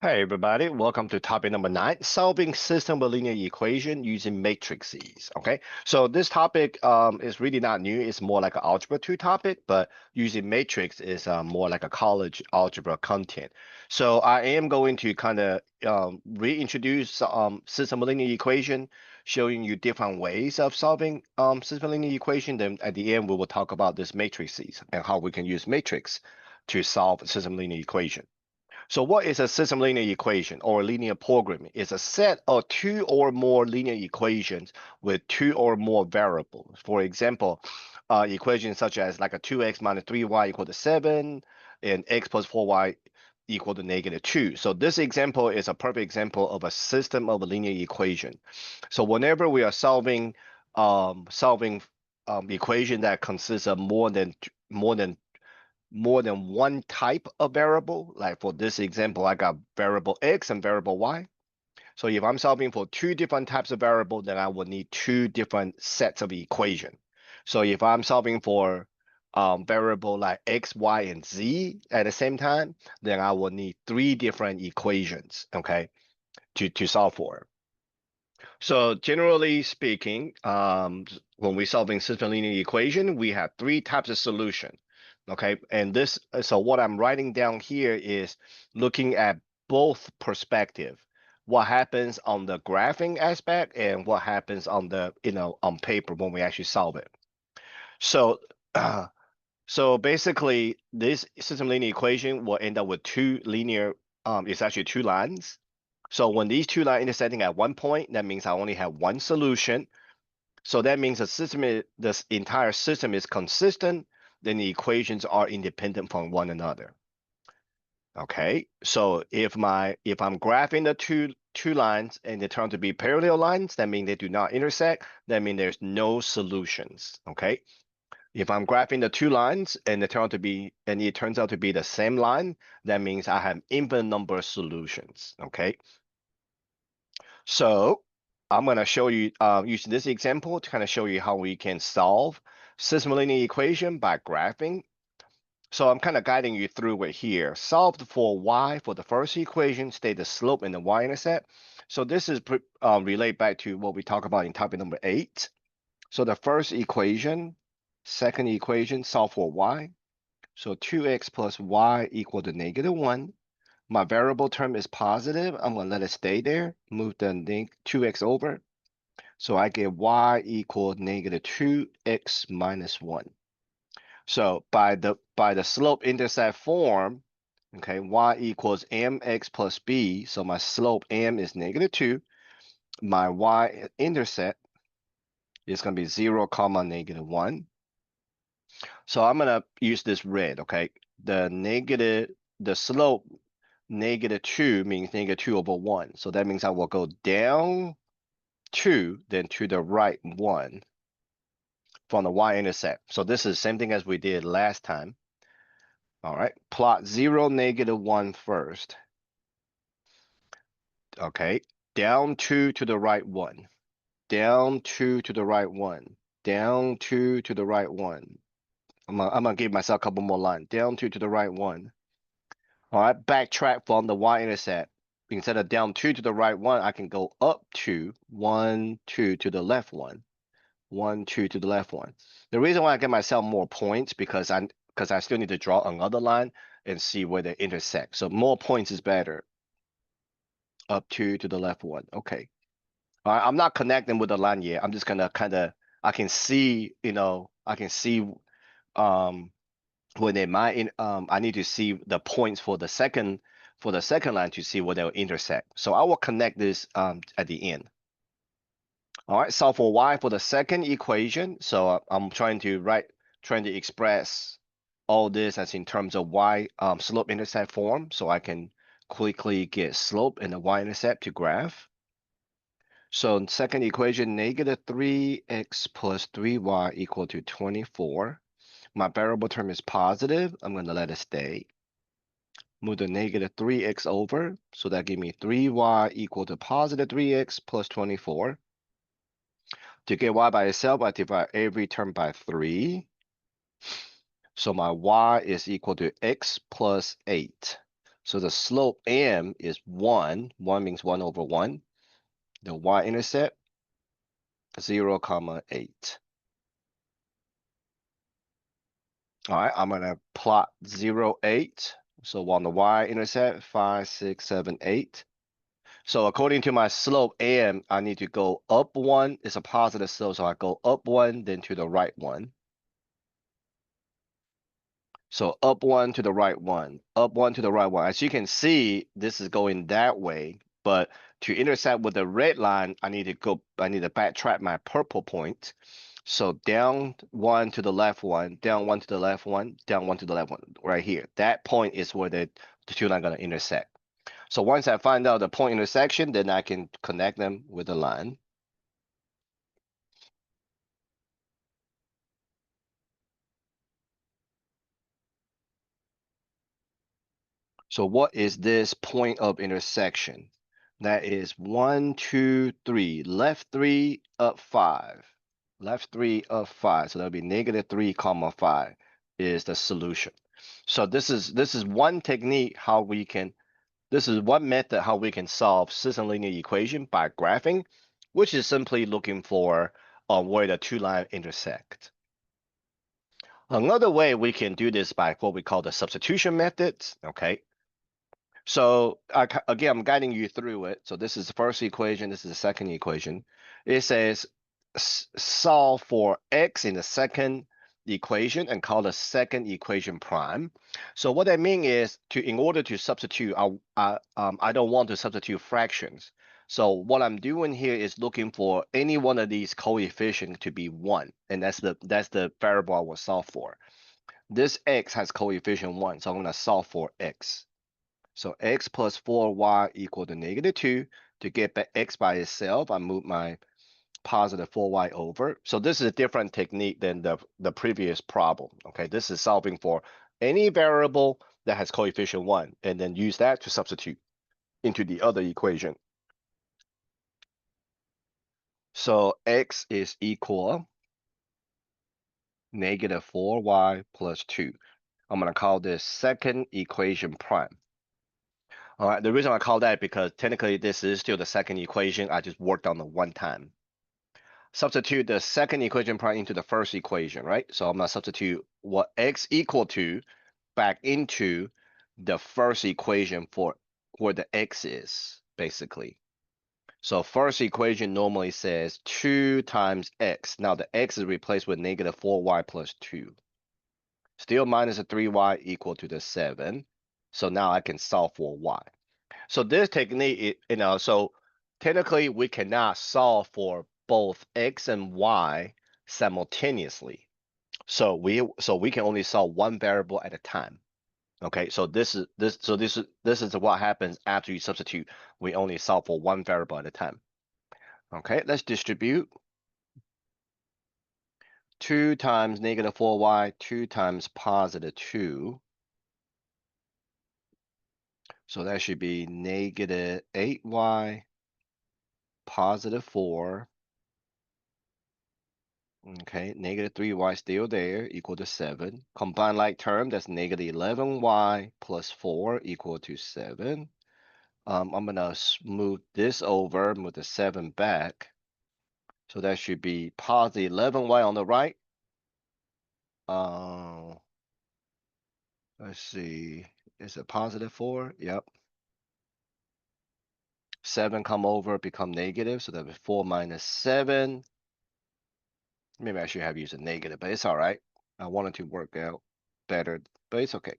Hi everybody, welcome to topic number 9, solving system of linear equation using matrices. Okay, so this topic is really not new. It's more like an algebra 2 topic, but using matrix is more like a college algebra content. So I am going to kind of reintroduce system of linear equation, showing you different ways of solving system of linear equation. Then at the end, we will talk about this matrices and how we can use matrix to solve system of linear equation. So what is a system linear equation or linear programming? It's a set of two or more linear equations with two or more variables. For example, equations such as like a 2x minus 3y equal to 7 and x plus 4y equal to -2. So this example is a perfect example of a system of a linear equation. So whenever we are solving equation that consists of more than one type of variable. Like for this example, I got variable x and variable y. So if I'm solving for two different types of variable, then I will need two different sets of equation. So if I'm solving for variable like x, y, and z at the same time, then I will need three different equations, okay, to solve for. So generally speaking, when we're solving system linear equation, we have three types of solution. Okay, and this, so what I'm writing down here is looking at both perspective. What happens on the graphing aspect and what happens on the, on paper when we actually solve it. So, so basically, this system linear equation will end up with two linear, it's actually two lines. So when these two lines intersecting at one point, that means I only have one solution. So that means this entire system is consistent, then the equations are independent from one another. Okay, so if I'm graphing the two lines and they turn to be parallel lines, that means they do not intersect. That means there's no solutions. Okay, if I'm graphing the two lines and it turns out to be the same line, that means I have infinite number of solutions. Okay, so I'm going to show you using this example to kind of show you how we can solve system linear equation by graphing. So I'm kind of guiding you through it here. Solved for y for the first equation, state the slope and the y-intercept. So this is relate back to what we talked about in topic number 8. So the first equation, second equation, solve for y. So 2x plus y equal to -1. My variable term is positive. I'm going to let it stay there. Move the 2x over. So I get y equal -2x minus 1. So by the slope intercept form, okay, y equals mx plus b. So my slope m is -2. My y-intercept is going to be 0, comma, -1. So I'm going to use this red, okay? The slope -2 means -2 over 1. So that means I will go down 2, then to the right 1 from the y-intercept. So this is the same thing as we did last time. All right, plot 0, -1 first. Okay, down 2 to the right 1. Down 2 to the right 1. Down 2 to the right 1. I'm gonna give myself a couple more lines. Down 2 to the right 1. All right, backtrack from the y-intercept. Instead of down 2 to the right 1, I can go up 2, 1, 2 to the left 1. 1, 2 to the left 1. The reason why I give myself more points because I still need to draw another line and see where they intersect. So more points is better. Up 2 to the left 1. Okay. All right, I'm not connecting with the line yet. I'm just gonna I can see, I can see when they might I need to see the points for the second line to see where they'll intersect. So I will connect this at the end. All right, so for y for the second equation, so I'm trying to express all this as in terms of y slope intercept form, so I can quickly get slope and the y-intercept to graph. So in second equation, -3x plus 3y equal to 24. My variable term is positive. I'm going to let it stay. Move the -3x over, so that gives me 3y equal to positive 3x plus 24. To get y by itself, I divide every term by 3. So my y is equal to x plus 8. So the slope m is 1. 1 means 1 over 1. The y-intercept, 0, 8. All right, I'm gonna plot 0, 8. So on the y-intercept, 5, 6, 7, 8. So according to my slope m, I need to go up 1. It's a positive slope, so I go up 1, then to the right 1. So up 1 to the right 1, up 1 to the right 1. As you can see, this is going that way, but to intersect with the red line, I need to backtrack my purple point. So down 1 to the left 1, down 1 to the left 1, down 1 to the left 1, right here. That point is where the two lines are gonna intersect. So once I find out the point intersection, then I can connect them with the line. So what is this point of intersection? That is 1, 2, 3, left 3, up 5. Left 3, up 5. So that'll be -3, 5 is the solution. So this is one technique how we can, this is one method how we can solve system linear equation by graphing, which is simply looking for where the two lines intersect. Another way we can do this by what we call the substitution methods, okay? So again, I'm guiding you through it. So this is the first equation, this is the second equation. It says solve for x in the second equation and call the second equation prime. So what I mean is in order to substitute, I don't want to substitute fractions. So what I'm doing here is looking for any one of these coefficients to be 1, and that's the variable I will solve for. This x has coefficient 1, so I'm going to solve for x. So x plus 4y equal to -2. To get back x by itself, I move my positive 4y over. So this is a different technique than the previous problem. Okay, this is solving for any variable that has coefficient 1, and then use that to substitute into the other equation. So x is equal -4y plus 2. I'm going to call this second equation prime. All right, the reason I call that because technically this is still the second equation. I just worked on the one time. Substitute the second equation prime into the first equation, right? So I'm gonna substitute what x equal to back into the first equation for where the x is, basically. So first equation normally says 2 times x. Now the x is replaced with -4y plus 2. Still minus a 3y equal to the 7. So now I can solve for y. So this technique, so technically we cannot solve for both x and y simultaneously. So we can only solve one variable at a time. Okay, so this is what happens after you substitute. We only solve for one variable at a time. Okay, let's distribute. 2 times -4y, 2 times +2. So that should be -8y, +4. Okay, -3y still there, equal to 7. Combine like term, that's -11y plus 4 equal to 7. I'm gonna move this over, move the 7 back. So that should be +11y on the right. Let's see, is it +4? Yep. 7 come over, become negative, so that'll be 4 minus 7. Maybe I should have used a negative, but it's all right. I wanted to work out better, but it's okay.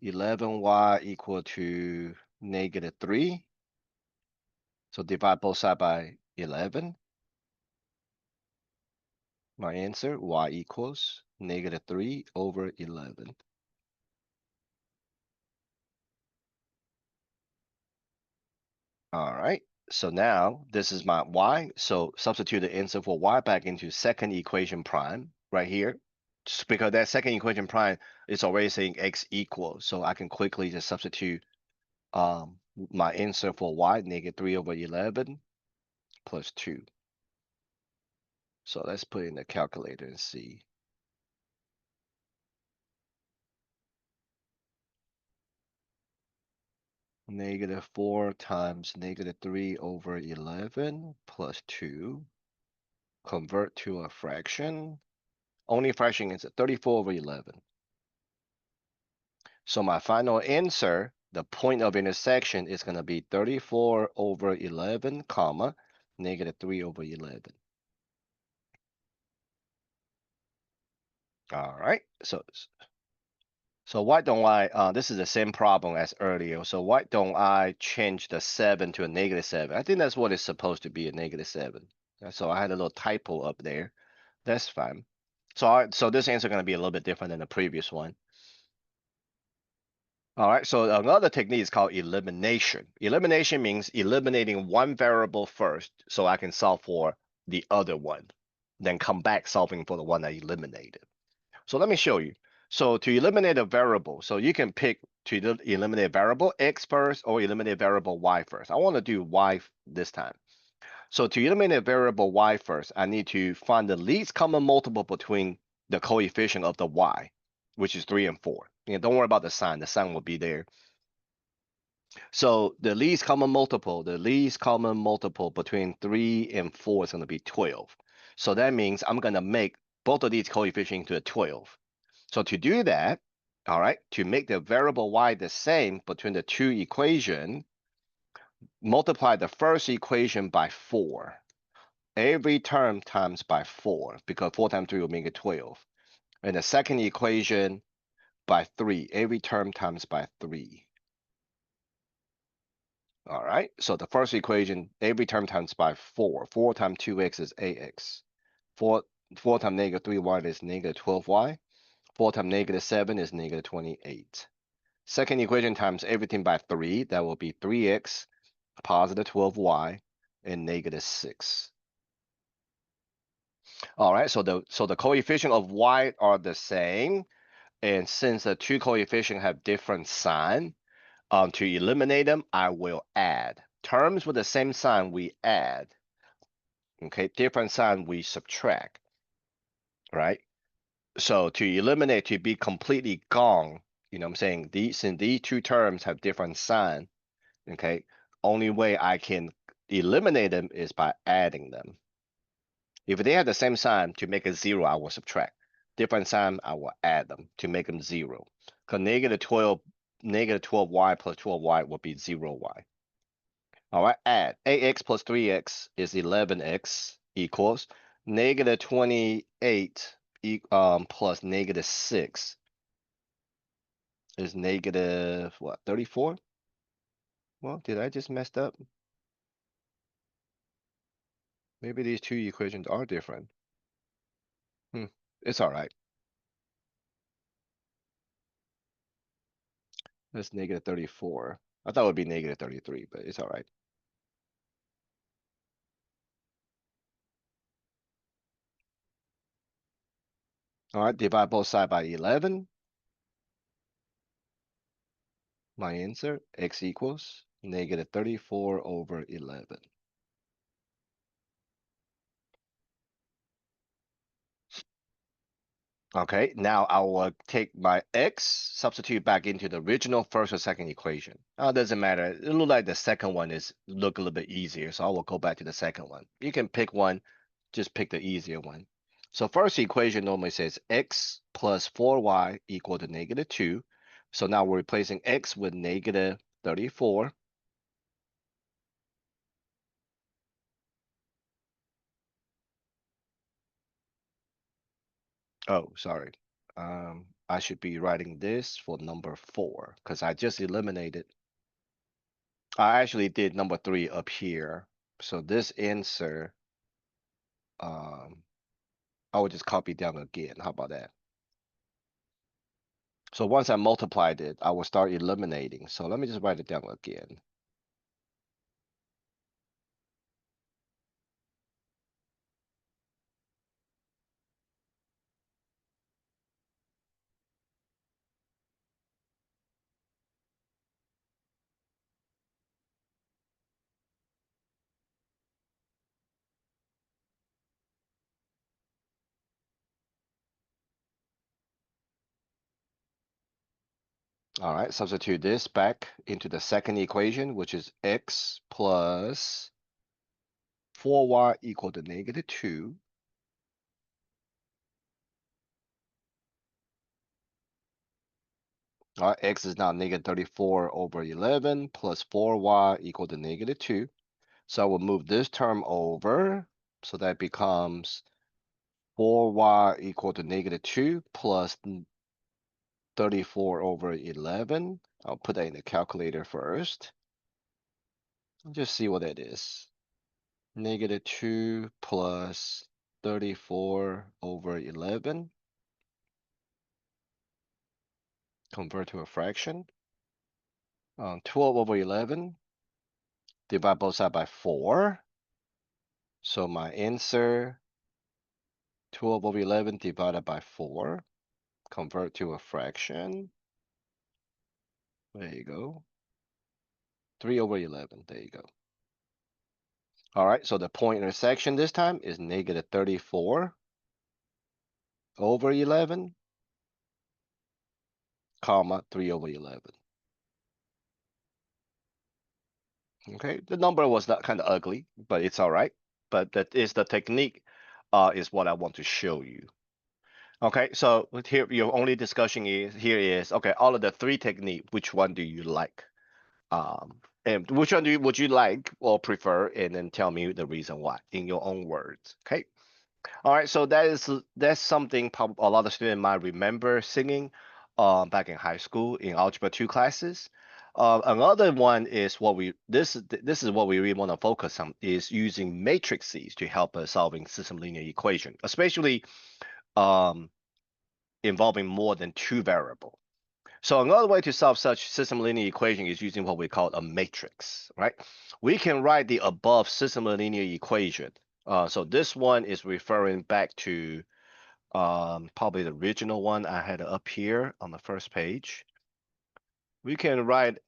11y equal to -3. So divide both sides by 11. My answer, y equals -3 over 11. All right, so now this is my y. So substitute the answer for y back into second equation prime right here. Just because that second equation prime is already saying x equals, so I can quickly just substitute my answer for y, -3 over 11 plus 2. So let's put in the calculator and see. -4 times -3 over 11 plus 2. Convert to a fraction. Only fraction is 34 over 11. So my final answer, the point of intersection is going to be 34 over 11, comma, -3 over 11. All right, so why don't I, this is the same problem as earlier, so why don't I change the 7 to a -7? I think that's what it's supposed to be, a -7. So I had a little typo up there. That's fine. So this answer going to be a little bit different than the previous one. All right, so another technique is called elimination. Elimination means eliminating one variable first so I can solve for the other one, then come back solving for the one I eliminated. So let me show you. So to eliminate a variable, so you can pick to eliminate variable x first or eliminate variable y first. I want to do y this time. So to eliminate variable y first, I need to find the least common multiple between the coefficient of the y, which is 3 and 4. Don't worry about the sign. The sign will be there. So the least common multiple between 3 and 4 is going to be 12. So that means I'm going to make both of these coefficients into a 12. So to do that, all right, to make the variable y the same between the two equations, multiply the first equation by 4. Every term times by 4, because 4 times 3 will make it 12. And the second equation by 3. Every term times by 3. All right, so the first equation, every term times by 4. 4 times 2x is ax. 4 times -3y is -12y. 4 times -7 is -28. Second equation times everything by 3. That will be 3x, positive 12y, and -6. All right, so the coefficient of y are the same. And since the two coefficients have different sign, to eliminate them, I will add. Terms with the same sign, we add. Okay, different sign, we subtract. Right? So to eliminate, to be completely gone, what I'm saying? Since these two terms have different sign, okay, only way I can eliminate them is by adding them. If they have the same sign, to make it 0, I will subtract. Different sign, I will add them to make them 0. Because -12y plus 12y will be 0y. All right, add ax plus 3x is 11x equals -28 plus -6 is negative what, 34? Well, did I just messed up? Maybe these two equations are different. It's all right. That's -34. I thought it would be -33, but it's all right. All right, divide both sides by 11. My answer, x equals -34 over 11. Okay, now I will take my x, substitute back into the original first or second equation. Doesn't matter. It look like the second one look a little bit easier, so I will go back to the second one. You can pick one, just pick the easier one. So first equation normally says x plus 4y equal to -2. So now we're replacing x with -34. Oh, sorry. I should be writing this for number 4 because I just eliminated. I actually did number 3 up here. So this answer, um, I would just copy down again. How about that? So once I multiplied it, I will start eliminating. So let me just write it down again. All right, substitute this back into the second equation, which is x plus 4y equal to -2. All right, x is now -34/11 plus 4y equal to -2. So I will move this term over. So that becomes 4y equal to -2 plus 34/11. I'll put that in the calculator first. Just see what that is. -2 plus 34/11. Convert to a fraction. 12/11. Divide both sides by 4. So my answer, 12/11 divided by 4. Convert to a fraction. There you go. 3/11. There you go. All right, so the point intersection this time is -34/11, comma 3/11. Okay, the number was not kind of ugly, but it's all right. But that is the technique, is what I want to show you. Okay, so here your only discussion is okay, all of the three technique, which one do you like? And which one would you like or prefer, and then tell me the reason why in your own words. Okay. All right, so that's something a lot of students might remember singing back in high school in Algebra 2 classes. Another one is this is what we really want to focus on is using matrices to help us solving system linear equation, especially um, involving more than two variable. So another way to solve such system linear equation is using what we call a matrix, right? We can write the above system linear equation. So this one is referring back to probably the original one I had up here on the first page. We can write,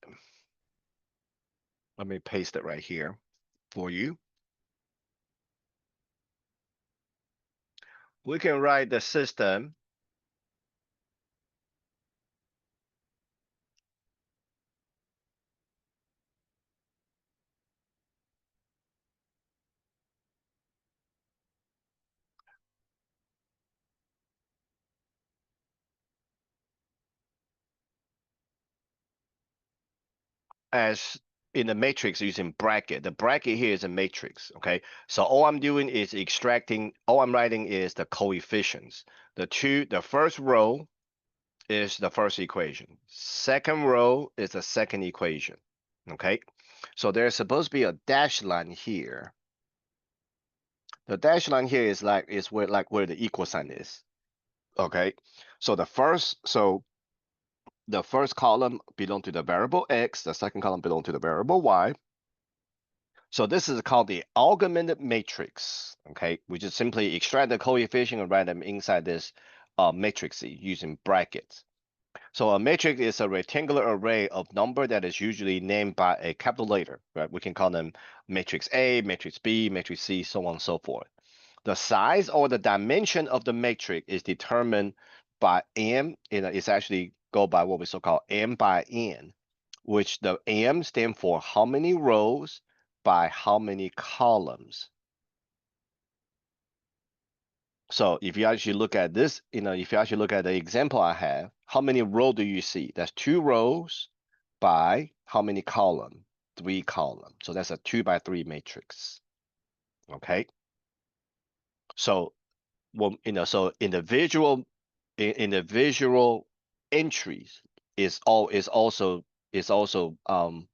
let me paste it right here for you. We can write the system as in the matrix using bracket. The bracket here is a matrix, okay? So all I'm doing is all I'm writing is the coefficients. The first row is the first equation. Second row is the second equation, okay? So there's supposed to be a dashed line here. The dashed line here is where the equal sign is, okay? So the first column belong to the variable x, the second column belong to the variable y. So this is called the augmented matrix, okay? We just simply extract the coefficient and write them inside this matrix using brackets. So a matrix is a rectangular array of number that is usually named by a capital letter, right? We can call them matrix A, matrix B, matrix C, so on and so forth. The size or the dimension of the matrix is determined by M, it's actually go by what we so-called M by N, which the M stand for how many rows by how many columns. So if you actually look at this, if you actually look at the example I have, how many rows do you see? That's 2 rows by how many column? 3 column. So that's a 2 by 3 matrix. Okay. So well, so individual entries is also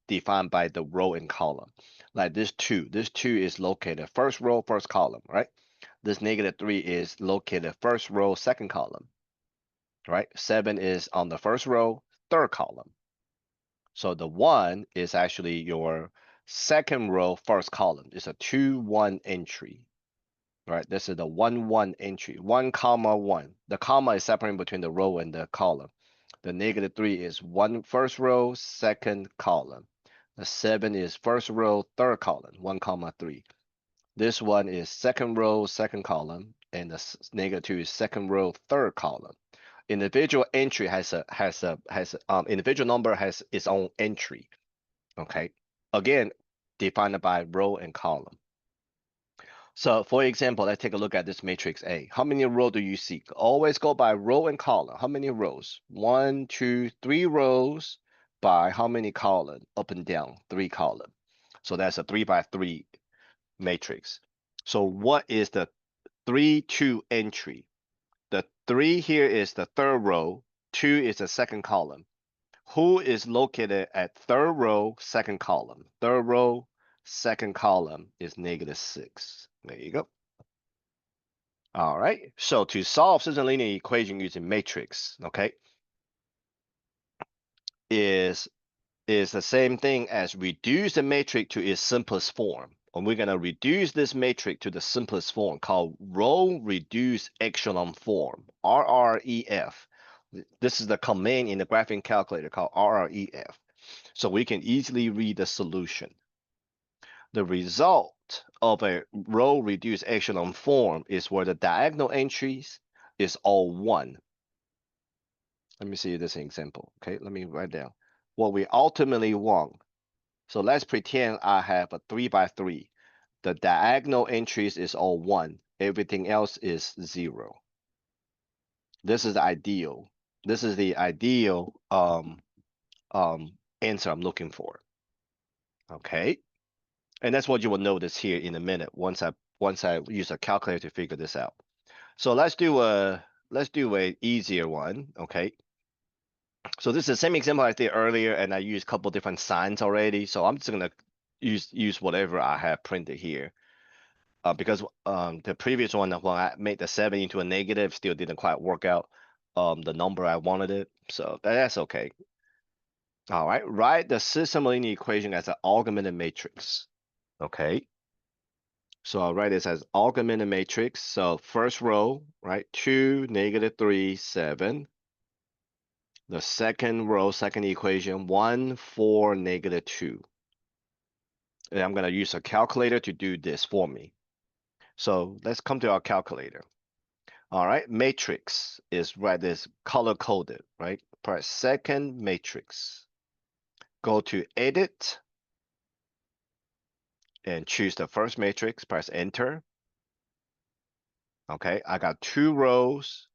defined by the row and column. Like this 2 is located first row, first column, right? This -3 is located first row, second column, right? 7 is on the first row, third column. So the 1 is actually your second row, first column. It's a 2-1 entry, right? This is the 1-1 entry, 1 comma 1. The comma is separating between the row and the column. The -3 is first row, second column. The 7 is first row, third column, 1 comma 3. This one is second row, second column, and the -2 is second row, third column. Individual entry individual number has its own entry. Okay. Again, defined by row and column. So for example, let's take a look at this matrix A. How many rows do you see? Always go by row and column. How many rows? 1, 2, 3 rows by how many column? Up and down, 3 column. So that's a 3 by 3 matrix. So what is the 3, 2 entry? The 3 here is the third row, 2 is the second column. Who is located at third row, second column? Third row, second column is -6. There you go. All right. So to solve such a linear equation using matrix, okay, is the same thing as reduce the matrix to its simplest form. And we're gonna reduce this matrix to the simplest form called row reduced echelon form, RREF. This is the command in the graphing calculator called RREF. So we can easily read the solution. The result of a row reduced echelon form is where the diagonal entries is all 1. Let me see this example. Okay, let me write down what we ultimately want. So let's pretend I have a 3 by 3. The diagonal entries is all 1. Everything else is 0. This is the ideal. This is the ideal answer I'm looking for. Okay. And that's what you will notice here in a minute once I use a calculator to figure this out. So let's do a easier one. Okay. So this is the same example I did earlier, and I used a couple different signs already. So I'm just gonna use whatever I have printed here. Because the previous one when I made the 7 into a negative still didn't quite work out the number I wanted it. So that's okay. All right, write the system linear equation as an augmented matrix. Okay. So I'll write this as augmented matrix. So first row, right? 2, -3, 7. The second row, second equation, 1, 4, -2. And I'm going to use a calculator to do this for me. So let's come to our calculator. All right, matrix is right, this color coded, right? Press second matrix. Go to edit and choose the first matrix, press enter. Okay, I got 2 rows,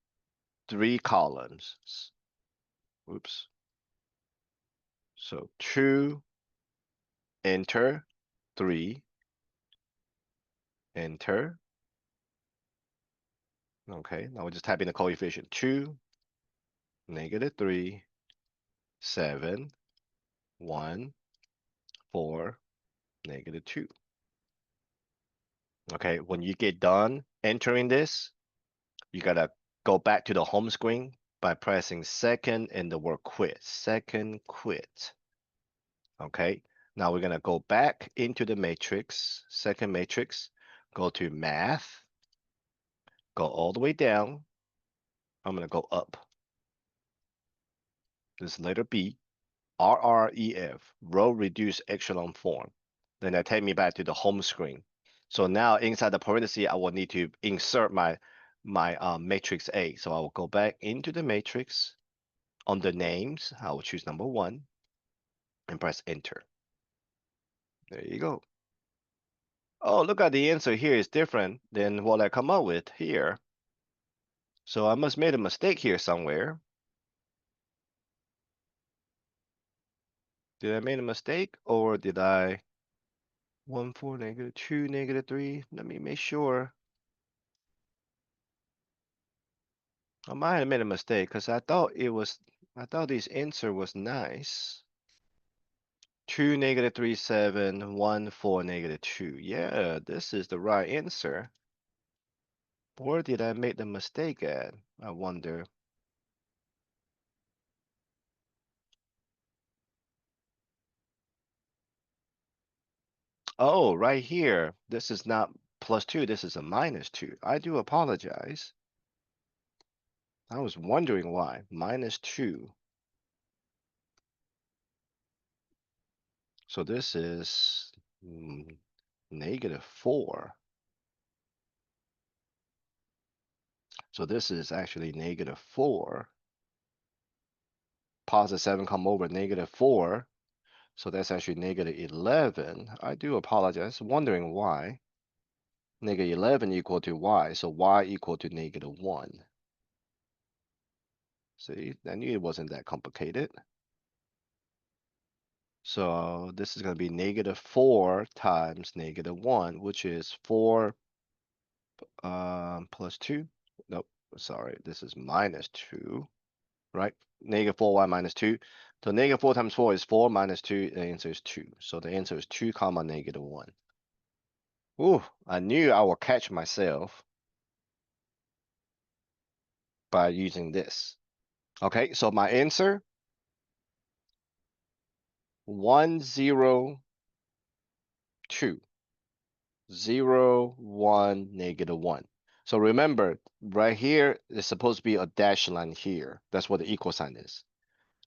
3 columns. Oops. So 2, enter, 3, enter. Okay, now we're just typing the coefficient 2, -3, 7, 1, 4, -2. Okay, when you get done entering this, you gotta go back to the home screen by pressing second and the word quit. Second quit. Okay, now we're gonna go back into the matrix, second matrix, go to math, go all the way down. I'm gonna go up. This letter B, RREF, row reduced echelon form. Then that take me back to the home screen. So now inside the parenthesis, I will need to insert my matrix A. So I will go back into the matrix. Under names, I will choose number 1 and press enter. There you go. Oh, look at the answer here is different than what I come up with here. So I must made a mistake here somewhere. Did I make a mistake or did I 1, 4, -2, -3? Let me make sure. I might have made a mistake because I thought this answer was nice. 2, -3, 7, 1, 4, -2. Yeah, this is the right answer. Where did I make the mistake at? I wonder. Oh, right here. This is not +2, this is a -2. I do apologize. I was wondering why. -2. So this is -4. So this is actually -4. positive 7 come over -4. So that's actually -11. I do apologize, wondering why. -11 equal to y, so y equal to -1. See, I knew it wasn't that complicated. So this is going to be -4 times -1, which is 4 plus 2. Nope, sorry, this is -2, right? -4y minus 2. So -4 times 4 is 4 minus 2. The answer is 2. So the answer is 2 comma -1. Ooh, I knew I will catch myself by using this. Okay, so my answer 1 0 2 0 1 -1. So remember, right here is supposed to be a dash line here. That's what the equal sign is.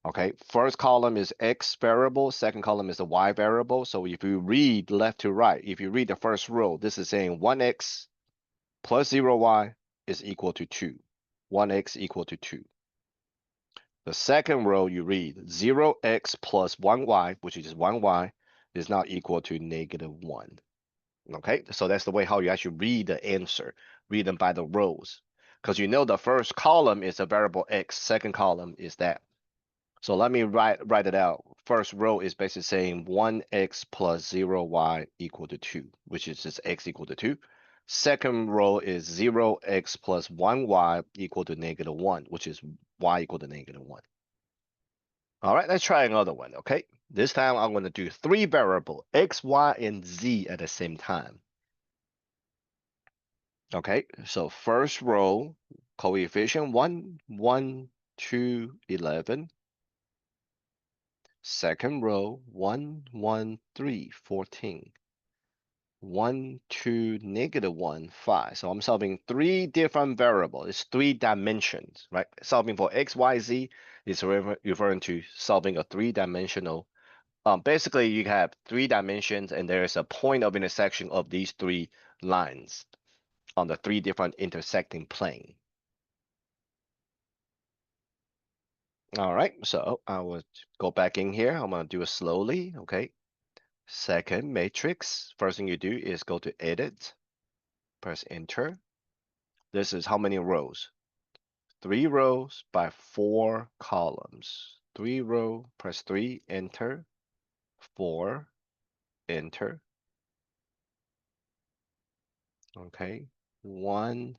Okay, first column is x variable, second column is the y variable. So if you read left to right, if you read the first row, this is saying 1x plus 0y is equal to 2. 1x equal to 2. The second row you read 0x plus 1y, which is 1y, is now equal to -1. Okay, so that's the way how you actually read the answer. Read them by the rows. Because you know the first column is a variable x, second column is that. So let me write it out. First row is basically saying 1x plus 0y equal to 2, which is just x equal to 2. Second row is 0x plus 1y equal to -1, which is y equal to -1. All right, let's try another one, okay? This time I'm going to do 3 variable, x, y, and z at the same time. Okay, so first row, coefficient 1, 1, 2, 11. Second row, 1, 1, 3, 14. 1, 2, -1, 5. So I'm solving 3 different variables. It's 3 dimensions, right? Solving for x, y, z is referring to solving a 3-dimensional. Basically, you have 3 dimensions, and there is a point of intersection of these 3 lines on the 3 different intersecting plane. All right, so I will go back in here. I'm gonna do it slowly, okay? Second matrix, first thing you do is go to edit, press enter. This is how many rows? 3 rows by 4 columns. 3 row, press 3, enter, 4, enter. Okay, 1,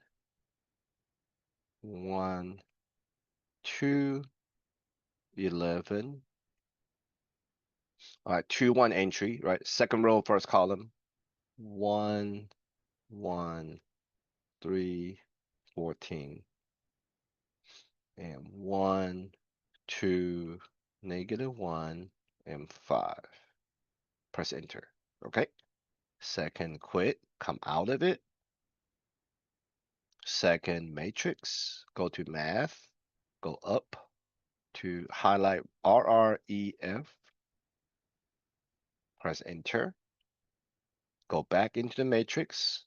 1, 2, 11. All right, 2, 1 entry, right? Second row, first column. 1, 1, 3, 14. And 1, 2, -1, and 5. Press enter. Okay. Second quit, come out of it. Second matrix, go to math, go up to highlight RREF. Press enter. Go back into the matrix.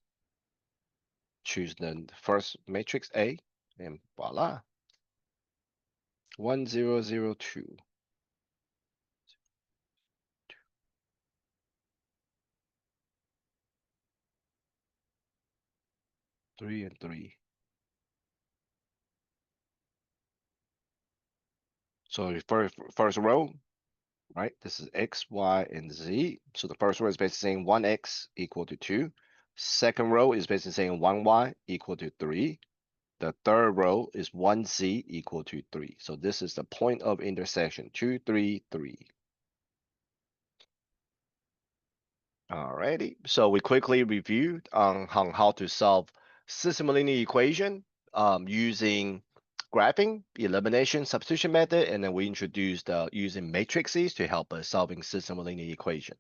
Choose the first matrix A, and voila. 1002. 3 and 3. So first row, right? This is X, Y, and Z. So the first row is basically saying 1x equal to 2. Second row is basically saying 1y equal to 3. The third row is 1z equal to 3. So this is the point of intersection, 2, 3, 3. Alrighty, so we quickly reviewed on how to solve system linear equation using graphing, elimination, substitution method, and then we introduced using matrices to help us solving system linear equation.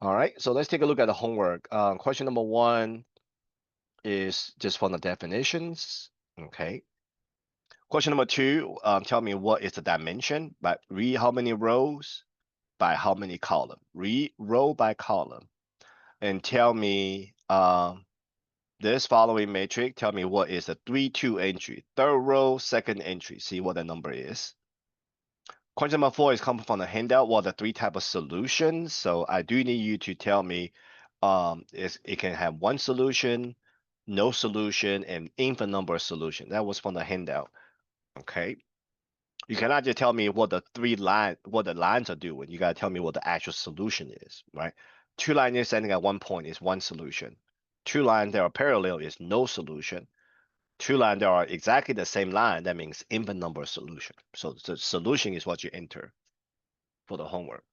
All right, so let's take a look at the homework. Question number 1 is just from the definitions. Okay. Question number 2, tell me what is the dimension, but read how many rows by how many column. Read row by column. And tell me this following matrix, tell me what is the 3, 2 entry. Third row, second entry. See what the number is. Question number 4 is coming from the handout. What are the 3 type of solutions? So I do need you to tell me, it can have 1 solution, no solution, and infinite number of solution. That was from the handout. Okay. You cannot just tell me what the lines are doing. You gotta tell me what the actual solution is, right? 2 lines intersecting at 1 point is 1 solution. 2 lines that are parallel is no solution. 2 lines that are exactly the same line, that means infinite number of solution. So the solution is what you enter for the homework.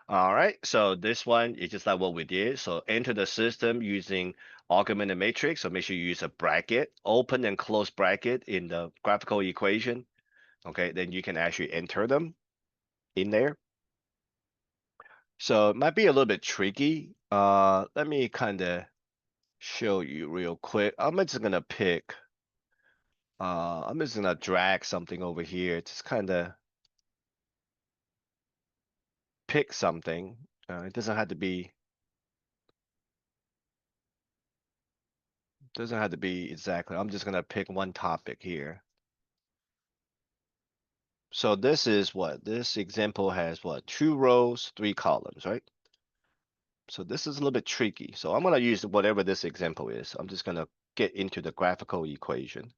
All right, so this one is just like what we did. So enter the system using augmented matrix. So make sure you use a bracket, open and close bracket in the graphical equation. Okay, then you can actually enter them in there. So it might be a little bit tricky. Let me kind of show you real quick. I'm just gonna pick, I'm just gonna drag something over here. Just kind of pick something. It doesn't have to be exactly. I'm just gonna pick one topic here. So this is what this example has, what, 2 rows, 3 columns, right? So this is a little bit tricky. So I'm gonna use whatever this example is. I'm just gonna get into the graphical equation.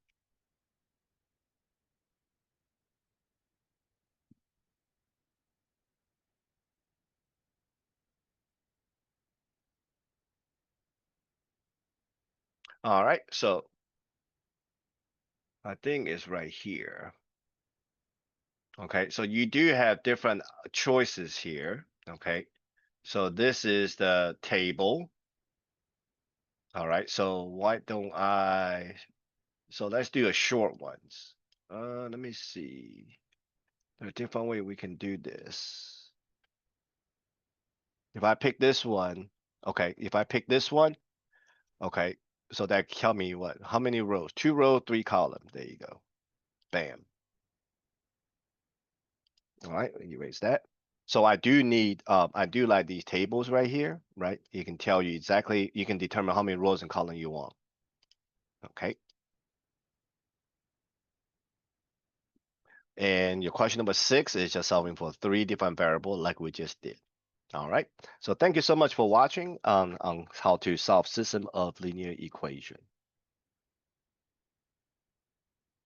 All right, so I think it's right here. Okay, so you do have different choices here. Okay, so this is the table. All right, so why don't so let's do a short ones. Let me see. There's a different way we can do this. If I pick this one, okay, if I pick this one, okay, so that tell me what, how many rows? 2 rows, 3 columns. There you go. Bam. All right, erase that. So I do need, I do like these tables right here, right? You can tell you exactly, you can determine how many rows and column you want. Okay. And your question number 6 is just solving for 3 different variables like we just did. All right. So thank you so much for watching on how to solve system of linear equation.